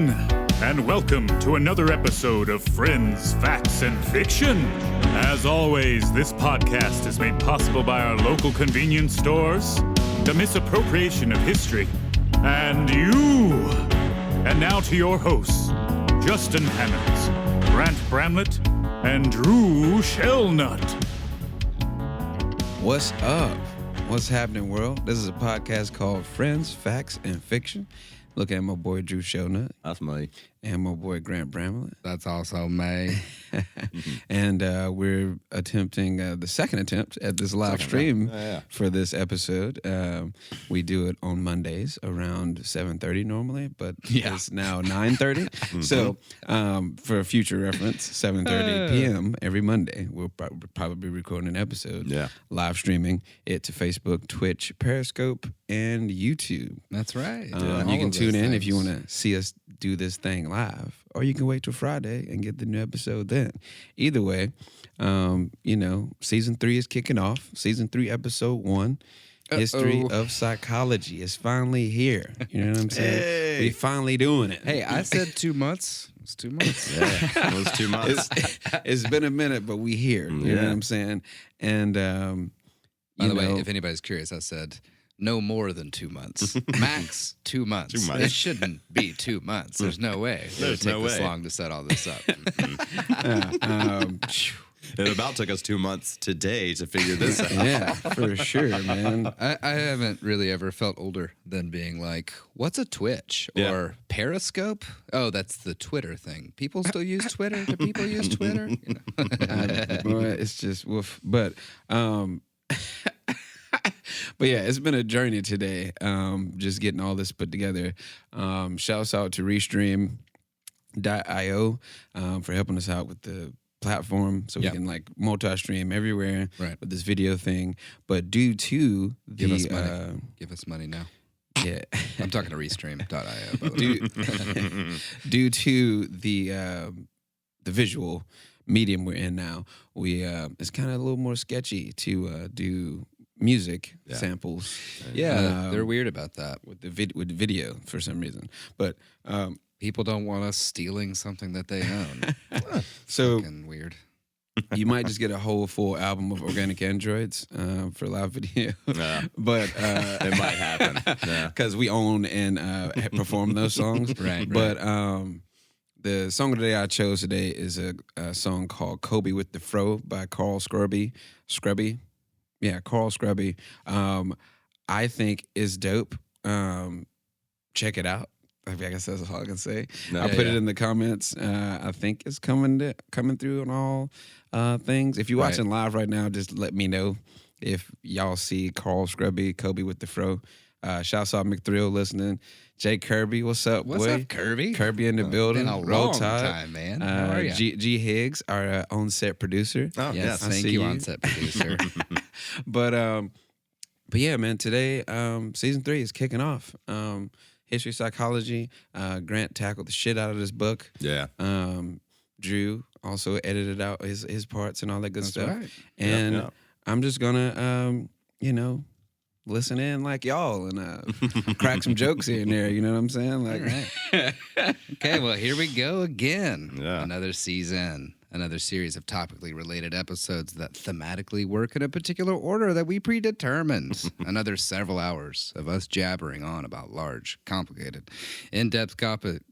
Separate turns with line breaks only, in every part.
everyone, and welcome to another episode of Friends, Facts, and Fiction. As always, this podcast is made possible by our local convenience stores, the misappropriation of history, and you. And now to your hosts, Justin Hammonds, Grant Bramlett, and Drew Shellnut.
What's up? What's happening, world? This is a podcast called Friends, Facts, and Fiction. Look at my boy Drew Shellnut.
That's me.
And my boy Grant Bramlett.
That's also me.
And we're attempting the second attempt at this live stream for this episode. We do it on Mondays around 7:30 normally, but it's now 9:30. So for future reference, 7:30 p.m. every Monday, we'll probably be recording an episode, live streaming it to Facebook, Twitch, Periscope, and YouTube.
That's right.
You can tune in if you want to see us do this thing live, or you can wait till Friday and get the new episode then. Either way, season 3 is kicking off. Season 3, episode 1, History of Psychology is finally here. You know what I'm saying? We finally doing it.
Hey, I said 2 months. It's 2 months.
Yeah, it was 2 months.
It's been a minute, but we here. You know what I'm saying? And
by the way, if anybody's curious, I said no more than 2 months. Max 2 months.
2 months.
It shouldn't be 2 months. There's no way.
There's
It'll
no
take this
way.
long to set all this up.
It about took us 2 months today to figure this out.
Yeah, for sure, man.
I haven't really ever felt older than being like, what's a Twitch? Or Periscope? Oh, that's the Twitter thing. People still use Twitter? Do people use Twitter? You know?
Boy, it's just woof. But but yeah, it's been a journey today. Just getting all this put together. Shouts out to Restream.io for helping us out with the platform so we can like multi-stream everywhere with this video thing. But due to the
Give us money. Give us money now.
Yeah.
I'm talking to Restream.io, by the way.
Due to the visual medium we're in now, we it's kind of a little more sketchy to do music samples.
Yeah, they're weird about that
with the video for some reason. But
people don't want us stealing something that they own.
So
fucking weird.
You might just get a whole full album of Organic Androids for live video. But
it might happen.
Because we own and perform those songs.
Right.
But the song of the day I chose today is a song called Kobe with the Fro by Carl Scrubby. Yeah, Carl Scrubby. I think is dope. Check it out. I guess that's all I can say. I put it in the comments. I think it's coming through on all things. If you're watching live right now, just let me know if y'all see Carl Scrubby, Kobe with the Fro. Shouts out McThrill listening. Jay Kirby, what's up, boy?
What's up, Kirby?
Kirby in the building.
Been a
Roll
long
Tide.
time, man. How are you?
G Higgs, our on-set producer.
Oh,
Yes,
yes.
thank you, on-set producer.
But yeah, man, today season 3 is kicking off. History Psychology. Grant tackled the shit out of this book.
Yeah.
Drew also edited out his parts and all that good stuff.
Right.
And I'm just gonna listen in like y'all and crack some jokes here and there. You know what I'm saying? Like,
All right. Okay, well, here we go again.
Yeah.
Another season, another series of topically related episodes that thematically work in a particular order that we predetermined. Another several hours of us jabbering on about large, complicated, in-depth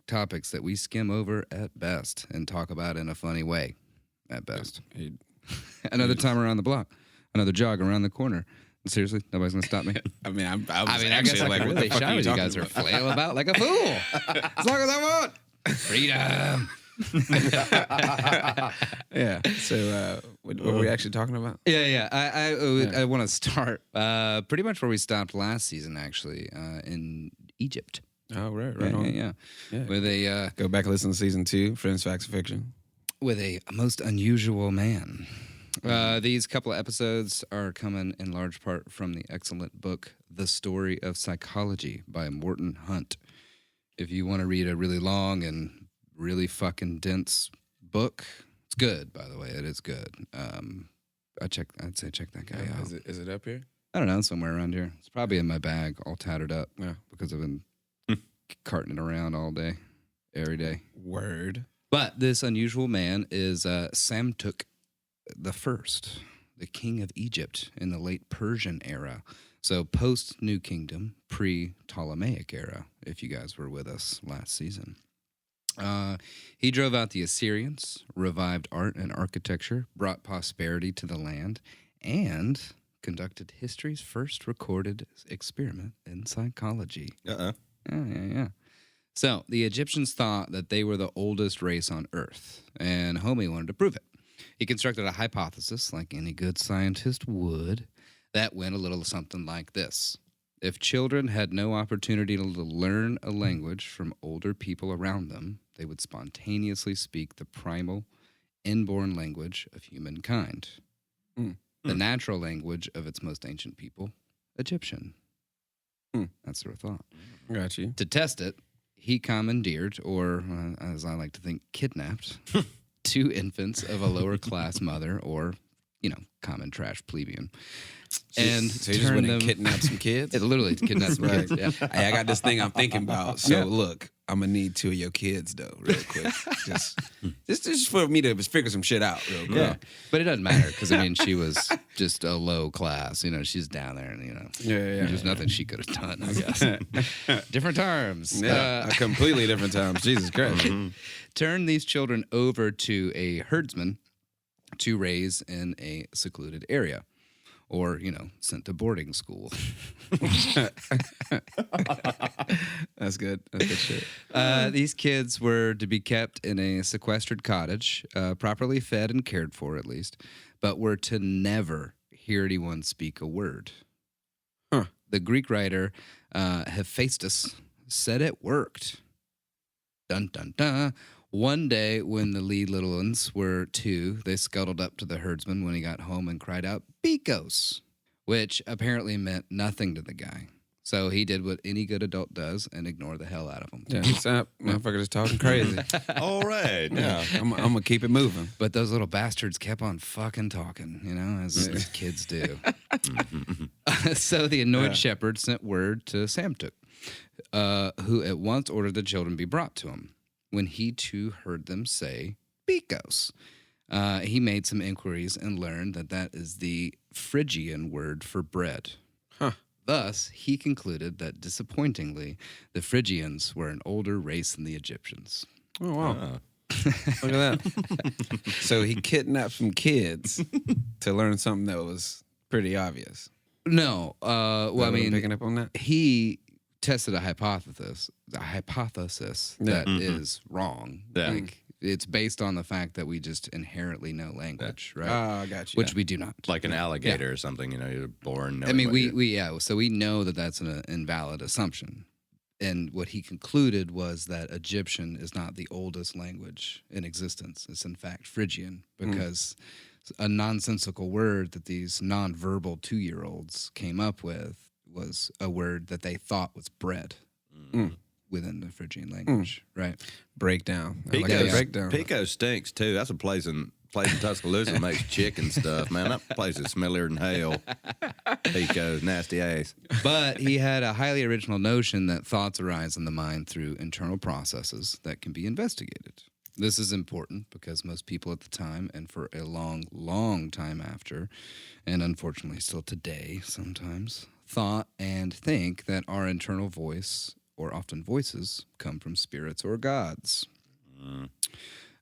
topics that we skim over at best and talk about in a funny way at best. Another time around the block, another jog around the corner. Seriously, nobody's gonna stop me.
I mean, I
I guess I can really shine with you guys are flail about like a fool. As long as I want freedom.
Yeah. So, what were we actually talking about?
Yeah. I want to start pretty much where we stopped last season, actually, in Egypt.
Oh, right on.
Yeah. With a
Go back and listen to season 2, Friends, Facts, and Fiction.
with a most unusual man. These couple of episodes are coming in large part from the excellent book, The Story of Psychology by Morton Hunt. If you want to read a really long and really fucking dense book, it's good, by the way. It is good. I'd say check that guy out.
Is it up here?
I don't know, somewhere around here. It's probably in my bag, all tattered up,
Yeah.
because I've been carting it around all day. every day.
Word.
But this unusual man is Samtuk the First, the king of Egypt in the late Persian era. So post New Kingdom, pre-Ptolemaic era, if you guys were with us last season. He drove out the Assyrians, revived art and architecture, brought prosperity to the land, and conducted history's first recorded experiment in psychology. Yeah. So the Egyptians thought that they were the oldest race on Earth, and Homie wanted to prove it. He constructed a hypothesis, like any good scientist would, that went a little something like this. If children had no opportunity to learn a language from older people around them, they would spontaneously speak the primal, inborn language of humankind. The natural language of its most ancient people, Egyptian. That's their thought.
Got you.
To test it, he commandeered, or as I like to think, kidnapped, 2 infants of a lower class mother, or, common trash plebeian. And
So you just
turned
went and
them...
kidnapped some kids?
It literally kidnapped some kids, yeah.
Hey, I got this thing I'm thinking about. So look, I'm gonna need 2 of your kids though, real quick. just for me to figure some shit out, real quick.
Yeah. But it doesn't matter because, she was just a low class. She's down there and, there's nothing she could have done, I guess. Different times.
Yeah, completely different times. Jesus Christ.
Turn these children over to a herdsman to raise in a secluded area. Or, sent to boarding school.
That's good. That's good shit.
These kids were to be kept in a sequestered cottage, properly fed and cared for at least, but were to never hear anyone speak a word.
Huh.
The Greek writer Hephaestus said it worked. Dun, dun, dun. One day, when the little ones were 2, they scuttled up to the herdsman when he got home and cried out, "Bikos," which apparently meant nothing to the guy. So he did what any good adult does and ignore the hell out of them.
Yeah, what's up? Motherfucker just talking crazy.
All right. Yeah.
I'm gonna keep it moving.
But those little bastards kept on fucking talking, as kids do. So the annoyed shepherd sent word to Samtuk, who at once ordered the children be brought to him. When he too heard them say, "Bikos," he made some inquiries and learned that is the Phrygian word for bread.
Huh.
Thus, he concluded that, disappointingly, the Phrygians were an older race than the Egyptians.
Oh, wow. Look at that. So he kidnapped some kids to learn something that was pretty obvious.
No,
Picking up on that?
he tested a hypothesis that is wrong.
Yeah.
Like, it's based on the fact that we just inherently know language, right?
Oh, I got you.
Which we do not.
Like an alligator or something, you're born.
I mean, so we know that that's an invalid assumption. And what he concluded was that Egyptian is not the oldest language in existence. It's in fact Phrygian, because a nonsensical word that these nonverbal 2-year-olds came up with was a word that they thought was bread within the Phrygian language, right?
Breakdown. I like
Pico,
that breakdown.
Pico stinks too. That's a place in Tuscaloosa that makes chicken stuff, man. That place is smellier than hell. Pico's nasty ass.
But he had a highly original notion that thoughts arise in the mind through internal processes that can be investigated. This is important because most people at the time, and for a long, long time after, and unfortunately still today sometimes, thought and think that our internal voice, or often voices, come from spirits or gods.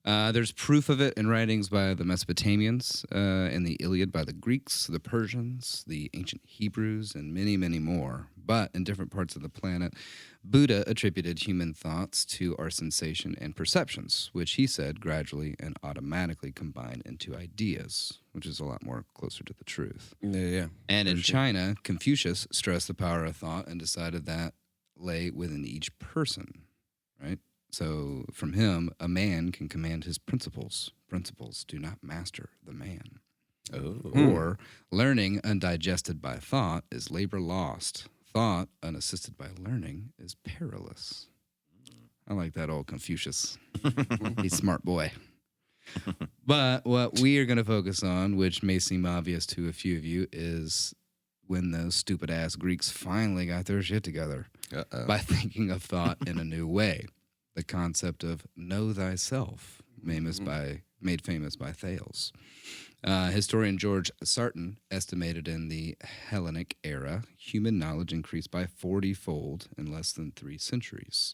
There's proof of it in writings by the Mesopotamians, in the Iliad by the Greeks, the Persians, the ancient Hebrews, and many, many more. But in different parts of the planet, Buddha attributed human thoughts to our sensation and perceptions, which he said gradually and automatically combine into ideas, which is a lot more closer to the truth.
Yeah.
And in China, Confucius stressed the power of thought and decided that lay within each person, right? So from him, a man can command his principles. Principles do not master the man. Or learning undigested by thought is labor lost. Thought unassisted by learning is perilous. I like that old Confucius. He's a smart boy. But what we are going to focus on, which may seem obvious to a few of you, is when those stupid-ass Greeks finally got their shit together by thinking of thought in a new way. the concept of know thyself, made famous by Thales. Historian George Sarton estimated in the Hellenic era, human knowledge increased by 40-fold in less than 3 centuries.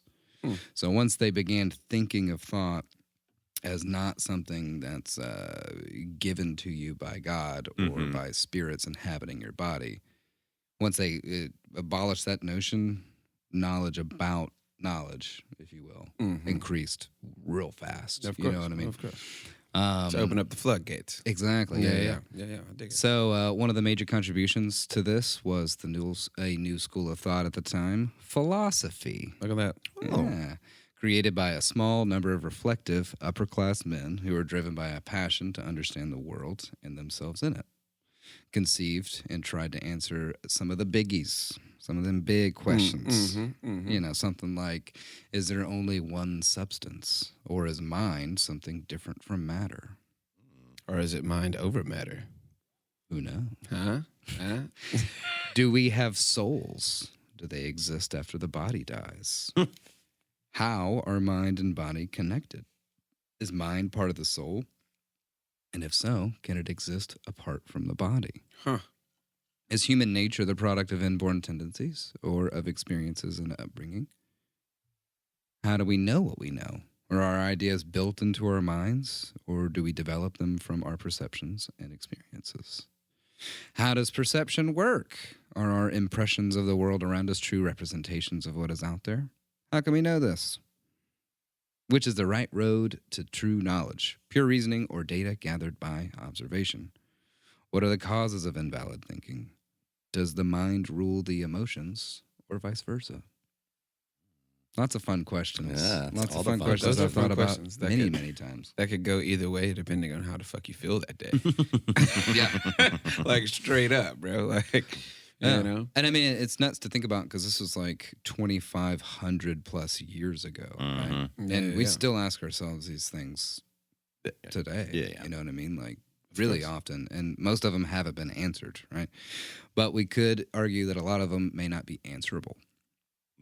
So once they began thinking of thought as not something that's given to you by God or by spirits inhabiting your body, once they abolished that notion, knowledge about knowledge, if you will, increased real fast.
Of
you
course,
know what I mean?
Of course. To open up the floodgates.
Exactly. Yeah.
I dig it.
So one of the major contributions to this was a new school of thought at the time, philosophy.
Look at that.
Yeah. Created by a small number of reflective upper-class men who were driven by a passion to understand the world and themselves in it. Conceived and tried to answer some of the biggies, some of them big questions. You know, something like, is there only one substance? Or is mind something different from matter?
Or is it mind over matter?
Who knows?
Huh?
Do we have souls? Do they exist after the body dies? How are mind and body connected? Is mind part of the soul? And if so, can it exist apart from the body?
Huh.
Is human nature the product of inborn tendencies or of experiences and upbringing? How do we know what we know? Are our ideas built into our minds, or do we develop them from our perceptions and experiences? How does perception work? Are our impressions of the world around us true representations of what is out there? How can we know this? Which is the right road to true knowledge, pure reasoning, or data gathered by observation? What are the causes of invalid thinking? Does the mind rule the emotions, or vice versa? Lots of fun questions.
Yeah,
Lots
all
of
the
fun
fun-
questions
those are
I've
fun
thought about
questions that
many,
could-
many times.
That could go either way depending on how the fuck you feel that day.
Yeah.
Like straight up, bro. Like,
Yeah.
you know?
And I mean, it's nuts to think about because this was like 2,500 plus years ago, right?
Yeah,
And we
yeah.
still ask ourselves these things today.
Yeah.
You know what I mean? Like really often. And most of them haven't been answered, right? But we could argue that a lot of them may not be answerable.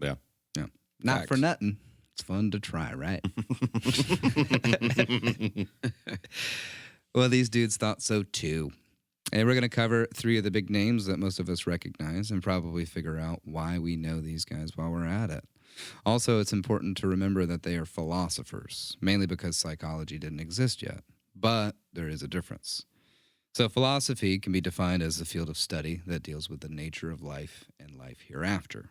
Yeah.
Yeah. Not for
Facts.
nothing. It's fun to try, right? Well, these dudes thought so too. And we're going to cover 3 of the big names that most of us recognize and probably figure out why we know these guys while we're at it. Also, it's important to remember that they are philosophers, mainly because psychology didn't exist yet. But there is a difference. So philosophy can be defined as the field of study that deals with the nature of life and life hereafter.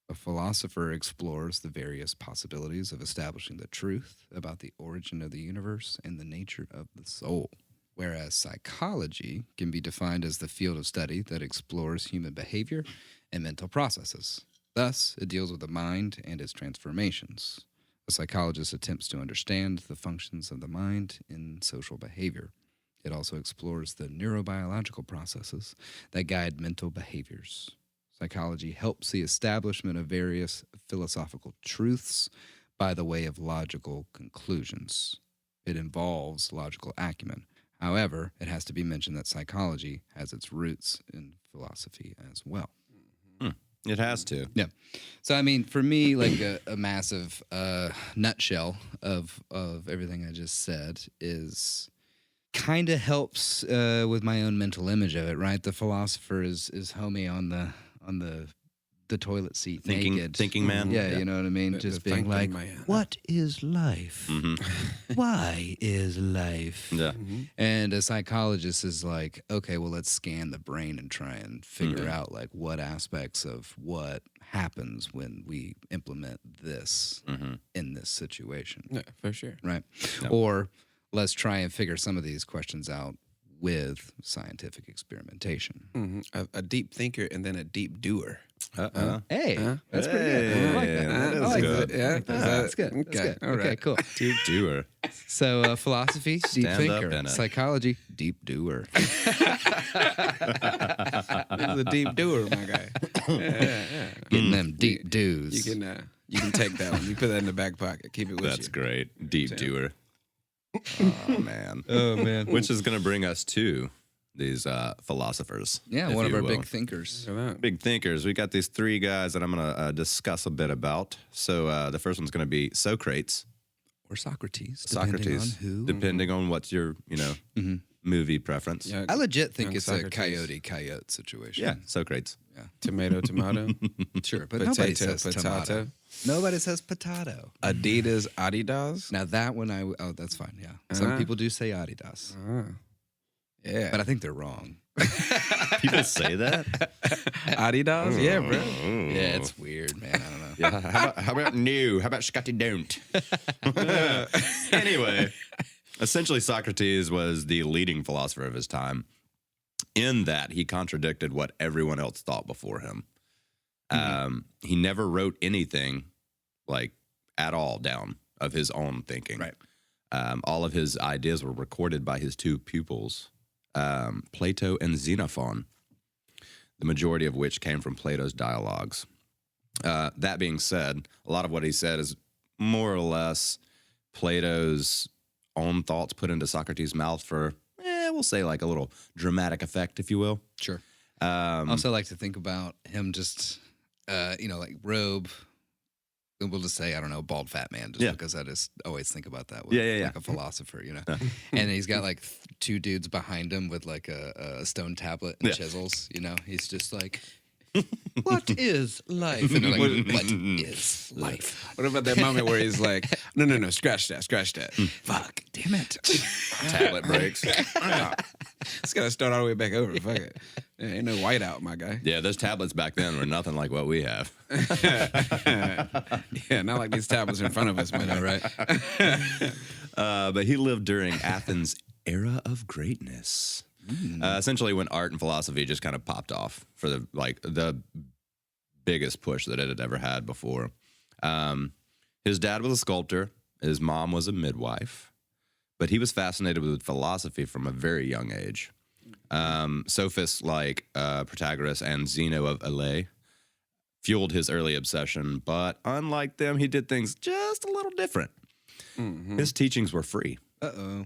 A philosopher explores the various possibilities of establishing the truth about the origin of the universe and the nature of the soul. Whereas psychology can be defined as the field of study that explores human behavior and mental processes. Thus, it deals with the mind and its transformations. A psychologist attempts to understand the functions of the mind in social behavior. It also explores the neurobiological processes that guide mental behaviors. Psychology helps the establishment of various philosophical truths by the way of logical conclusions. It involves logical acumen. However, it has to be mentioned that psychology has its roots in philosophy as well.
It has to.
Yeah. So, I mean, for me, like a massive nutshell of everything I just said is kind of helps with my own mental image of it, right? The philosopher is homie on the toilet seat naked.
Thinking man.
Yeah, you know what I mean?
The
Just being
thinking
like,
man.
what is life? Why is life?
Yeah.
And a psychologist is like, okay, well, let's scan the brain and try and figure out like what aspects of what happens when we implement this in this situation,
Yeah, for sure.
right? Or let's try and figure some of these questions out with scientific experimentation.
A deep thinker and then a deep doer.
Hey, that's pretty good. I like that.
that is
I like
good.
that.
Yeah,
That's good.
Okay,
That's good.
all
Okay,
right.
cool.
Deep doer.
So philosophy, deep
Stand up
thinker.
in it.
Psychology, deep doer.
The deep doer, my guy.
Getting them deep doos.
You can take that one. You put that in the back pocket. Keep it with
That's
you.
great. Deep doer. Oh, man.
Oh, man.
Which is going to bring us to these philosophers.
Yeah,
if
one of
you
our
will.
big thinkers.
Look at that.
Big thinkers. We got these three guys that I'm going to discuss a bit about. So the first one's going to be Socrates.
Or Socrates.
Socrates,
Depending on who.
depending on what's your movie preference.
Yeah,
I legit think
Young
it's
Socrates.
a coyote situation.
Yeah, Socrates.
tomato,
Sure, but nobody
potato,
says
potato,
tomato. Nobody says potato.
Adidas, Adidas.
Now that one, oh, that's fine. Yeah, some people do say Adidas,
Yeah,
but I think they're wrong.
People say that?
Adidas. Yeah, bro.
Yeah, it's weird, man. I don't know.
Yeah. How about new? How about Scotty don't? Anyway, essentially, Socrates was the leading philosopher of his time in that he contradicted what everyone else thought before him. He never wrote anything like at all down of his own thinking.
Right.
All of his ideas were recorded by his two pupils, Plato and Xenophon, the majority of which came from Plato's dialogues. That being said, a lot of what he said is more or less Plato's own thoughts put into Socrates' mouth for, we'll say like a little dramatic effect, if you will.
Sure. I also like to think about him just, like robe. We'll just say, I don't know, bald fat man, just because I just always think about that with like a philosopher, And he's got like two dudes behind him with like a stone tablet and chisels, He's just like, what is life? And they're like, what is life?
What about that moment where he's like, no, scratch that.
Fuck, damn it.
Tablet breaks.
It's got to start all the way back over. Fuck it. Ain't no whiteout, my guy.
Yeah, those tablets back then were nothing like what we have.
Yeah, not like these tablets in front of us, man.
All right.
But he lived during Athens' era of greatness. Essentially when art and philosophy just kind of popped off for the biggest push that it had ever had before. His dad was a sculptor. His mom was a midwife. But he was fascinated with philosophy from a very young age. Sophists like Protagoras and Zeno of Elea fueled his early obsession, but unlike them, he did things just a little different. His teachings were free.
Uh-oh.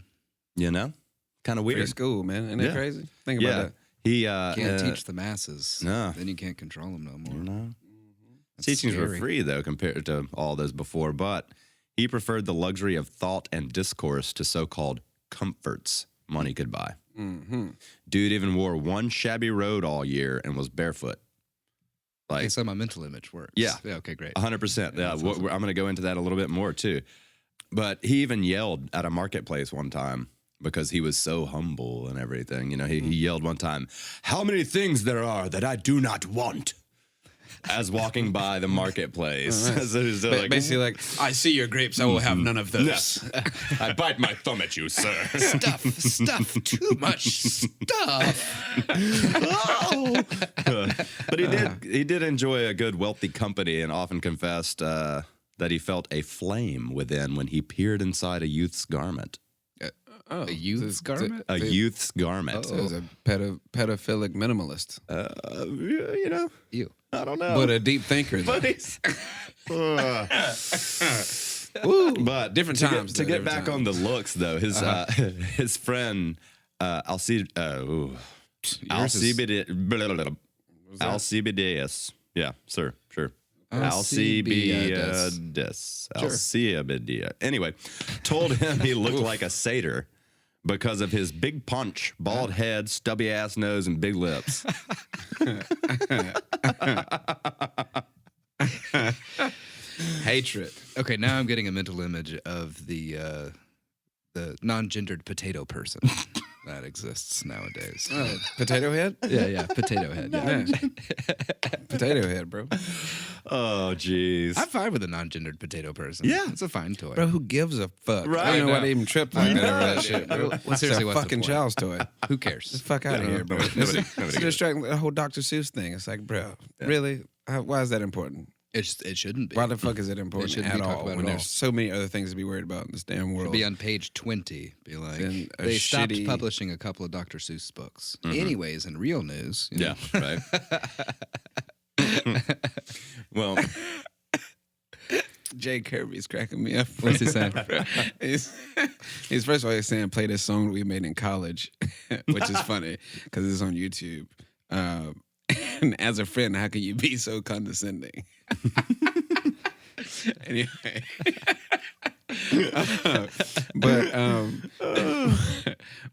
Kind of weird.
Free school, man. Isn't that crazy? Think about that.
He
Can't teach the masses.
No.
Then you can't control them no more.
No.
That's
Teachings were
scary.
free, though, compared to all those before, but he preferred the luxury of thought and discourse to so-called comforts money could buy. Dude even wore one shabby robe all year and was barefoot.
Okay, so my mental image works.
Yeah.
Okay, great.
100%. Yeah,
That's awesome.
I'm going to go into that a little bit more, too. But he even yelled at a marketplace one time because he was so humble and everything. He yelled one time, "How many things there are that I do not want?" As walking by the marketplace. So he's like,
Basically, like, I see your grapes. I will have none of those.
"Yes, I bite my thumb at you, sir."
Stuff, too much stuff.
But he did enjoy a good wealthy company and often confessed that he felt a flame within when he peered inside a youth's garment.
Oh,
A youth's garment?
A youth's garment.
So he's a pedophilic minimalist,
Ew.
I don't know.
but a deep thinker. Though.
But he's
But different times.
to
though,
get
different
back
times.
on the looks though, his friend Alcibiades. Yeah, sure.
Alcibiades.
Alcibiades. Anyway, told him he looked like a satyr because of his big paunch, bald head, stubby ass nose, and big lips.
Hatred.
Okay, now I'm getting a mental image of the non-gendered potato person that exists nowadays.
Potato head?
Yeah, potato head. Yeah.
Yeah. Potato head, bro.
Oh, jeez.
I'm fine with a non-gendered potato person.
Yeah.
It's a fine toy.
Bro, who gives a fuck?
Right.
I don't know why
I know.
they even tripped like that over that shit, bro.
Well,
It's
seriously,
a
what's the
fucking
point?
child's toy.
Who
Get
cares?
the fuck out of here, bro. It's distracting the whole Dr. Seuss thing. It's like, bro, really? Why is that important?
It shouldn't be.
Why the fuck is it important
shouldn't
at
be talked
all
about
when
at all.
there's so many other things to be worried about in this damn world?
Be on page 20. Be like,
Then a
they stopped
shitty-
publishing a couple of Dr. Seuss books. Anyways, in real news, you know,
Yeah, right. Well,
Jay Kirby's cracking me up.
What's he saying?
he's first of all he's saying play this song we made in college, which is funny because it's on YouTube. And as a friend, how can you be so condescending? Anyway,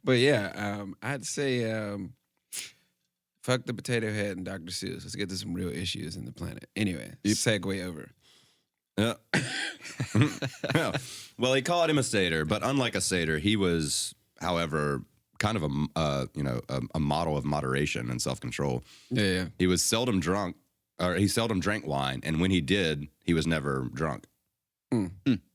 but yeah, I'd say fuck the potato head and Dr. Seuss. Let's get to some real issues in the planet. Anyway, segue over.
Yeah. Yeah. Well, he called him a satyr, but unlike a satyr, he was, however, kind of a model of moderation and self-control.
Yeah.
He was seldom drunk, or he seldom drank wine, and when he did, he was never drunk.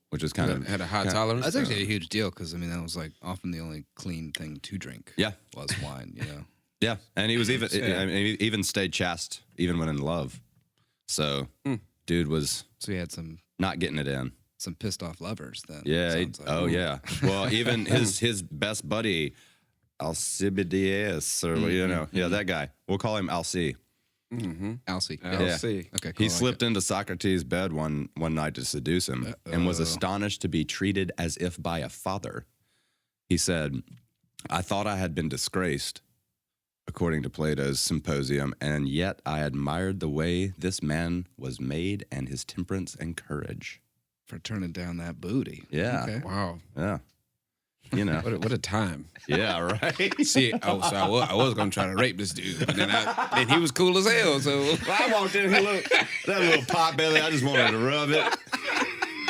Which was kind of
had a high tolerance.
That's actually a huge deal because, I mean, that was like often the only clean thing to drink.
Yeah.
Was wine, you know?
Yeah, and he was even I mean, he even stayed chaste even when in love. So, dude was
So he had some
not getting it in.
pissed off lovers then.
Yeah.
sounds like.
Yeah. Well, even his best buddy, Alcibiades, or yeah, that guy. We'll call him Alci.
Alcy.
I'll see.
Okay, cool.
He slipped into Socrates' bed one night to seduce him and was astonished to be treated as if by a father. He said, "I thought I had been disgraced, according to Plato's Symposium, and yet I admired the way this man was made and his temperance and courage."
For turning down that booty.
Yeah.
Okay.
Wow.
Yeah. You know.
What a time.
Yeah, right.
See, so I was gonna try to rape this dude, but then he was cool as hell. So
I walked in, that little pot belly, I just wanted to rub it.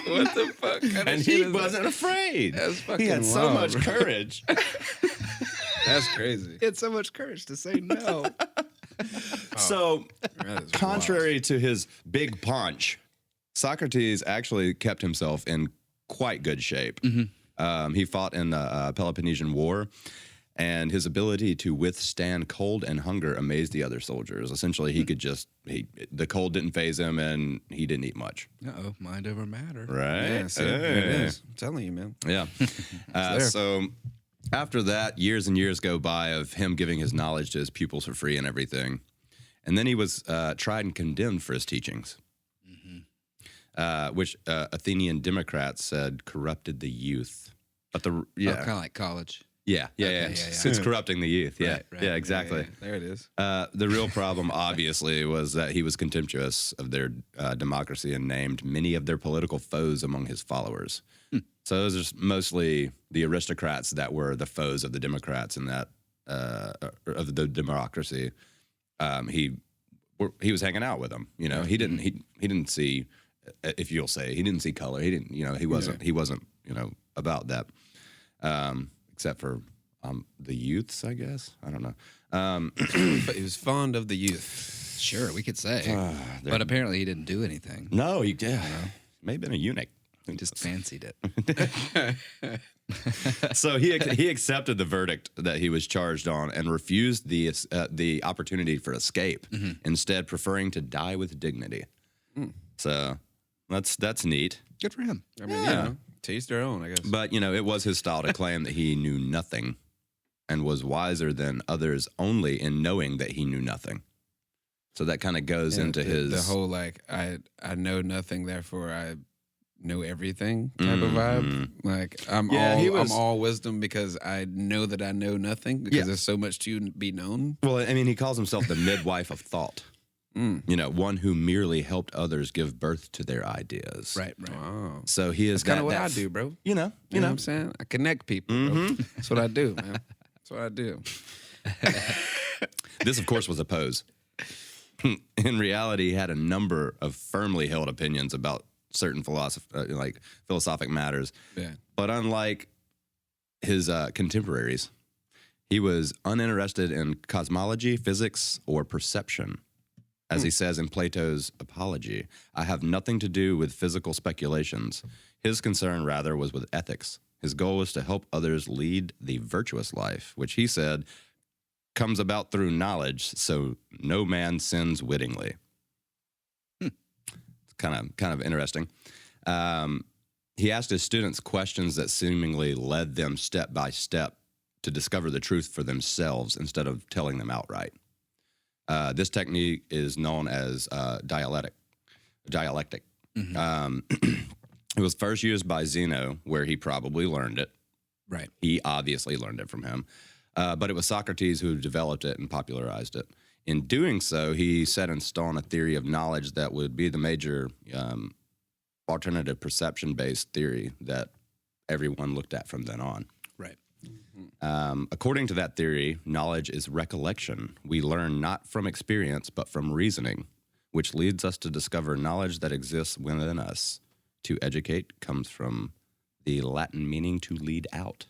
what the fuck?
And he wasn't afraid.
That's fucking
He had so
wild,
much
bro.
courage.
That's crazy.
He had so much courage to say no.
So,
That is
contrary to his big paunch, Socrates actually kept himself in quite good shape. He fought in the Peloponnesian War, and his ability to withstand cold and hunger amazed the other soldiers. Essentially, he could the cold didn't faze him, and he didn't eat much.
Uh-oh, mind over matter.
Right?
Yeah, see, there it is. I'm telling you, man.
Yeah. So after that, years and years go by of him giving his knowledge to his pupils for free and everything. And then he was tried and condemned for his teachings, which Athenian Democrats said corrupted the youth. But
Kind of like college.
Yeah. It's corrupting the youth. Yeah,
Right.
yeah, exactly.
Yeah, there it is.
The real problem, obviously, was that he was contemptuous of their democracy and named many of their political foes among his followers. So those are mostly the aristocrats that were the foes of the Democrats and that of the democracy. He was hanging out with them. You know, he didn't see, if you'll say, he didn't see color. He didn't. You know, he wasn't. About that. Except for the youths, I guess. I don't know.
But he was fond of the youth.
Sure, we could say. But apparently he didn't do anything.
No, he may have been a eunuch.
He just fancied it.
So he accepted the verdict that he was charged on and refused the opportunity for escape, instead preferring to die with dignity. So that's neat.
Good for him.
I mean, you know, to each their own, I guess.
But, you know, it was his style to claim that he knew nothing and was wiser than others only in knowing that he knew nothing. So that kind of goes into
the whole like I know nothing, therefore I know everything type of vibe. Like I'm all wisdom because I know that I know nothing because there's so much to be known.
Well, I mean, he calls himself the midwife of thought. You know, one who merely helped others give birth to their ideas.
Right.
Wow.
So he is
That's kind of what I do, bro.
You know
what I'm saying? I connect people, bro. That's what I do, man. That's what I do.
This, of course, was a pose. In reality, he had a number of firmly held opinions about certain philosophic matters.
Yeah.
But unlike his contemporaries, he was uninterested in cosmology, physics, or perception. As he says in Plato's Apology, I have nothing to do with physical speculations. His concern, rather, was with ethics. His goal was to help others lead the virtuous life, which he said comes about through knowledge, so no man sins wittingly. It's kind of interesting. He asked his students questions that seemingly led them step by step to discover the truth for themselves instead of telling them outright. This technique is known as dialectic. It was first used by Zeno, where he probably learned it.
Right.
He obviously learned it from him. But it was Socrates who developed it and popularized it. In doing so, he set in stone a theory of knowledge that would be the major alternative perception-based theory that everyone looked at from then on.
Right.
According to that theory, knowledge is recollection. We learn not from experience, but from reasoning, which leads us to discover knowledge that exists within us. To educate comes from the Latin meaning to lead out.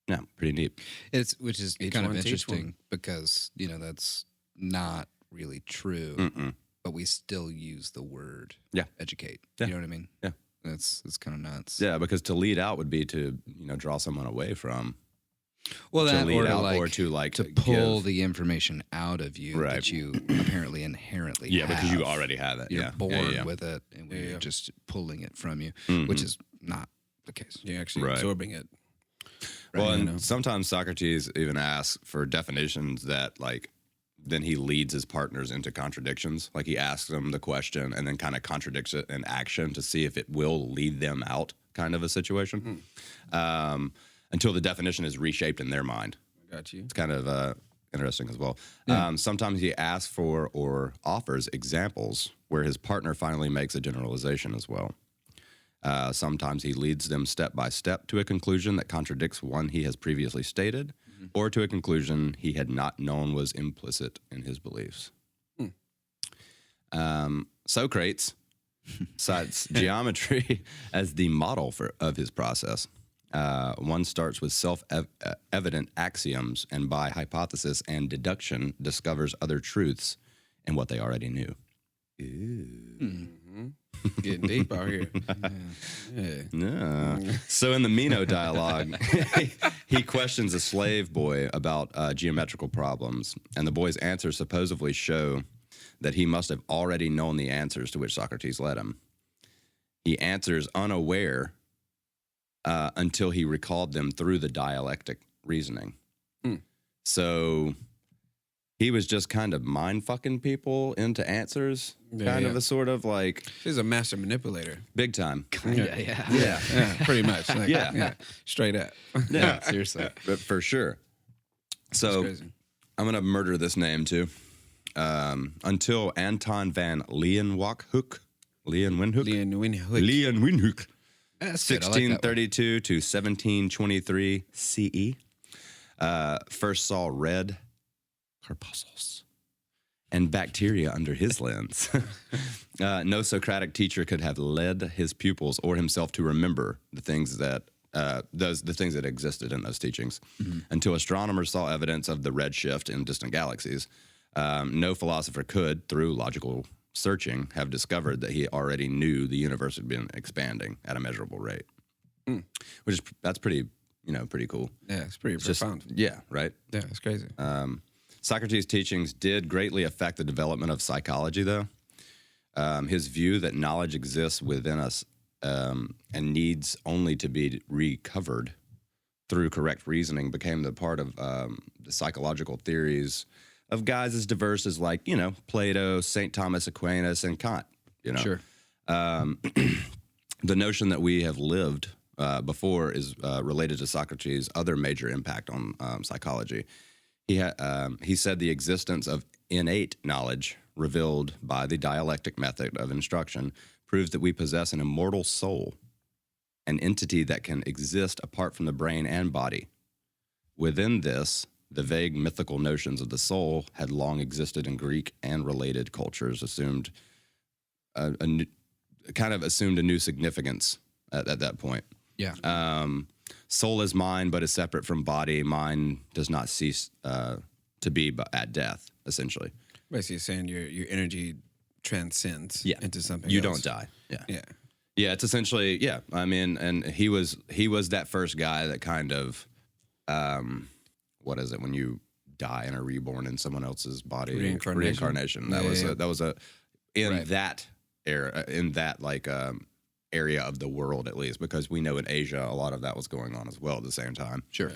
Yeah, pretty neat.
Which is
Each
kind of
one teach
interesting
one.
because, that's not really true, but we still use the word
Yeah.
educate.
Yeah.
You know what I mean?
Yeah.
It's kind of nuts.
Yeah, because to lead out would be to, draw someone away from.
Well,
To
that
lead
or
out
like,
or to, like,
to pull
give-
the information out of you
Right.
that you apparently inherently
Yeah, because you
have.
already have it.
You're
yeah.
born
Yeah, yeah.
with it, and we're
Yeah.
just pulling it from you,
Mhm.
which is not the case.
You're actually
Right.
absorbing it.
Well,
you
and
know.
sometimes Socrates even asks for definitions that, like, then he leads his partners into contradictions. Like, he asks them the question and then kind of contradicts it in action to see if it will lead them out, kind of a situation, until the definition is reshaped in their mind.
Got you.
It's kind of interesting as well. Sometimes he asks for or offers examples where his partner finally makes a generalization as well. Sometimes he leads them step by step to a conclusion that contradicts one he has previously stated, or to a conclusion he had not known was implicit in his beliefs. Socrates cites geometry as the model of his process. One starts with self-evident axioms and by hypothesis and deduction discovers other truths in what they already knew.
Getting deep out here. Yeah.
No. So in the Meno dialogue, he questions a slave boy about geometrical problems, and the boy's answers supposedly show that he must have already known the answers to which Socrates led him. He answers unaware until he recalled them through the dialectic reasoning. So he was just kind of mind-fucking people into answers, kind of a sort of like
He's a master manipulator.
big time.
Yeah.
Yeah, pretty much. Like,
Yeah.
Straight up.
Yeah,
Seriously.
but for sure. So
crazy.
I'm going to murder this name too. Until Anton van Leeuwenhoek, Leeuwenhoek,
That's good. I like that one.
1632 to 1723 CE, first saw red corpuscles and bacteria under his lens. No Socratic teacher could have led his pupils or himself to remember the things that existed in those teachings. Until astronomers saw evidence of the redshift in distant galaxies, no philosopher could, through logical searching, have discovered that he already knew the universe had been expanding at a measurable rate. That's pretty cool.
Yeah, it's pretty
Just-
profound.
yeah, right.
Yeah, it's crazy.
Socrates' teachings did greatly affect the development of psychology, though. His view that knowledge exists within us and needs only to be recovered through correct reasoning became the part of the psychological theories of guys as diverse as, like, Plato, St. Thomas Aquinas, and Kant.
Sure.
The notion that we have lived before is related to Socrates' other major impact on psychology. He said the existence of innate knowledge revealed by the dialectic method of instruction proves that we possess an immortal soul, an entity that can exist apart from the brain and body. Within this, the vague mythical notions of the soul had long existed in Greek and related cultures, assumed a new significance at that point.
Yeah.
Soul is mind, but is separate from body. Mind does not cease to be but at death, essentially.
Basically saying your energy transcends into something
You
else.
don't die. Yeah.
Yeah.
Yeah, it's essentially, yeah. I mean, and he was that first guy that kind of, what is it when you die and are reborn in someone else's body?
Reincarnation.
That
Yeah,
was in
Right.
that era, in that like area of the world, at least, because we know in Asia a lot of that was going on as well at the same time.
Sure.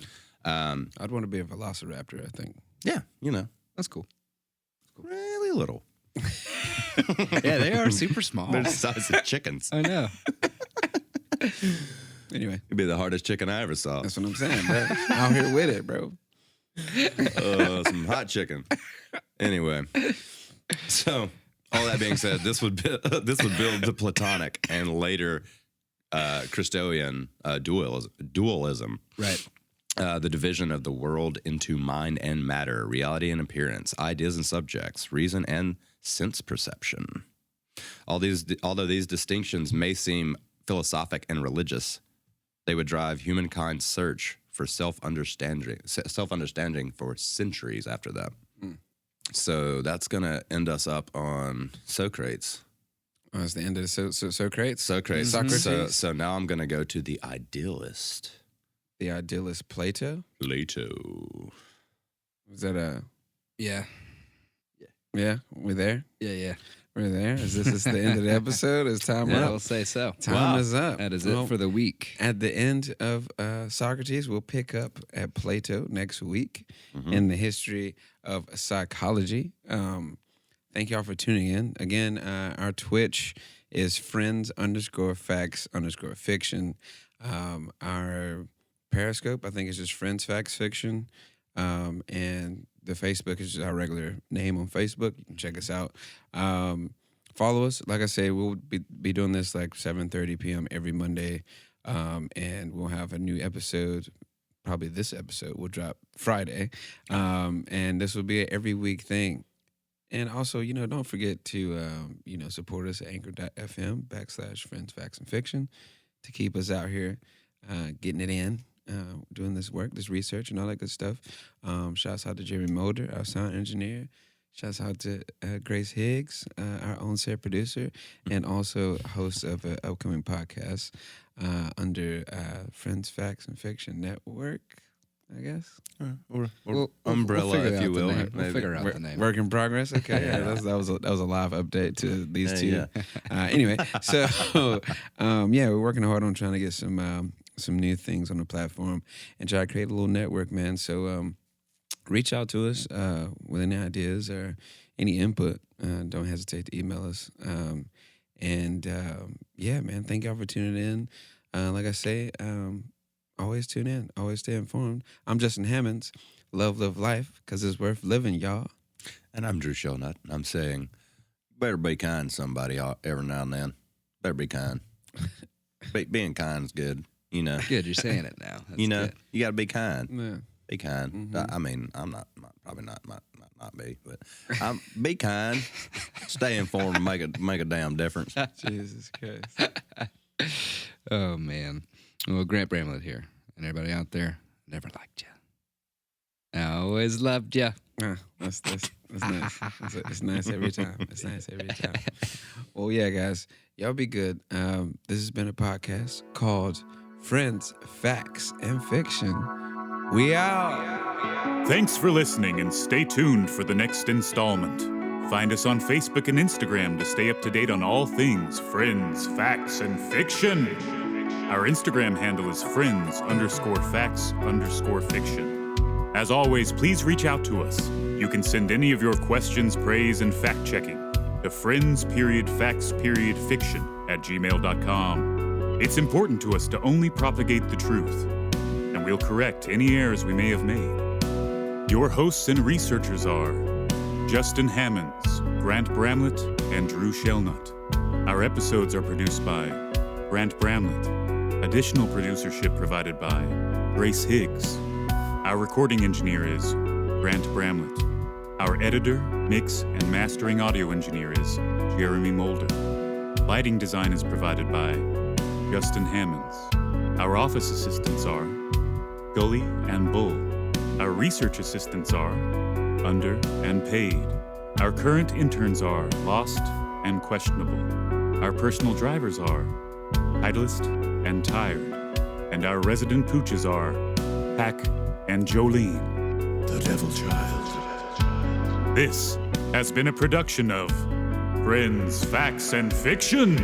I'd want to be a velociraptor, I think.
Yeah,
That's cool.
really little.
Yeah, they are super small.
They're the size of chickens.
I know.
Anyway,
It'd be the hardest chicken I ever saw.
that's what I'm saying, bro. Out here with it, bro.
Some hot chicken. Anyway, so all that being said, this would build the Platonic and later Christoian dualism.
Right.
The division of the world into mind and matter, reality and appearance, ideas and subjects, reason and sense perception. Although these distinctions may seem philosophic and religious, they would drive humankind's search for self-understanding for centuries after that. So that's going to end us up on Socrates.
Oh, it's the end of Socrates.
Socrates.
Socrates.
So now I'm going to go to the idealist.
The idealist Plato.
Plato.
Was that a?
Yeah.
Yeah, we're there.
Yeah.
We're there. Is this the end of the episode? Is time
Yeah,
up?
we'll say so.
Time is up.
That is
Well,
it for the week.
At the end of Socrates, we'll pick up at Plato next week in the history of psychology. Thank y'all for tuning in. Again, our Twitch is friends_facts_fiction. Our Periscope, I think, is just Friends Facts Fiction. And the Facebook is just our regular name on Facebook. You can check us out. Follow us. Like I say, we'll be doing this like 7:30 p.m. every Monday. And we'll have a new episode. Probably this episode will drop Friday. And this will be an every week thing. And also, don't forget to, support us at anchor.fm/Friends Facts and Fiction to keep us out here getting it in. Doing this work, this research, and all that good stuff. Shouts out to Jeremy Mulder, our sound engineer. Shouts out to Grace Higgs, our own set producer, and also host of an upcoming podcast under Friends, Facts, and Fiction Network, I guess.
Or
We'll
umbrella,
figure
if
out
you
the
will.
name. We'll
maybe.
figure out the name.
Work in progress. Okay, yeah, that was a live update to these two.
Yeah.
Anyway, so we're working hard on trying to get some new things on the platform and try to create a little network, man. So reach out to us with any ideas or any input. Don't hesitate to email us. Man, thank y'all for tuning in. Like I say, always tune in, always stay informed. I'm Justin Hammonds. Love life, because it's worth living, y'all.
And I'm Drew Shellnut. And I'm saying, better be kind to somebody every now and then. Better be kind. Being kind is good.
Good, you're saying it now. That's good.
You got to be kind.
Yeah.
Be kind.
Mm-hmm.
I mean, I'm probably not be, but be kind. Stay informed and make a damn difference.
Jesus Christ.
Oh, man. Well, Grant Bramlett here. And everybody out there, never liked you. I always loved you.
That's nice. It's nice every time. It's nice every time. Well, yeah, guys, y'all be good. This has been a podcast called Friends, Facts, and Fiction. We out.
Thanks for listening and stay tuned for the next installment. Find us on Facebook and Instagram to stay up to date on all things Friends, Facts, and Fiction. Our Instagram handle is friends_facts_fiction. As always, please reach out to us. You can send any of your questions, praise, and fact-checking to friends_facts-fiction@gmail.com. It's important to us to only propagate the truth, and we'll correct any errors we may have made. Your hosts and researchers are Justin Hammonds, Grant Bramlett, and Drew Shellnut. Our episodes are produced by Grant Bramlett. Additional producership provided by Grace Higgs. Our recording engineer is Grant Bramlett. Our editor, mix, and mastering audio engineer is Jeremy Mulder. Lighting design is provided by Justin Hammonds. Our office assistants are Gully and Bull. Our research assistants are Under and Paid. Our current interns are Lost and Questionable. Our personal drivers are Titleist and Tired. And our resident pooches are Pack and Jolene, the Devil Child. This has been a production of Friends, Facts, and Fiction.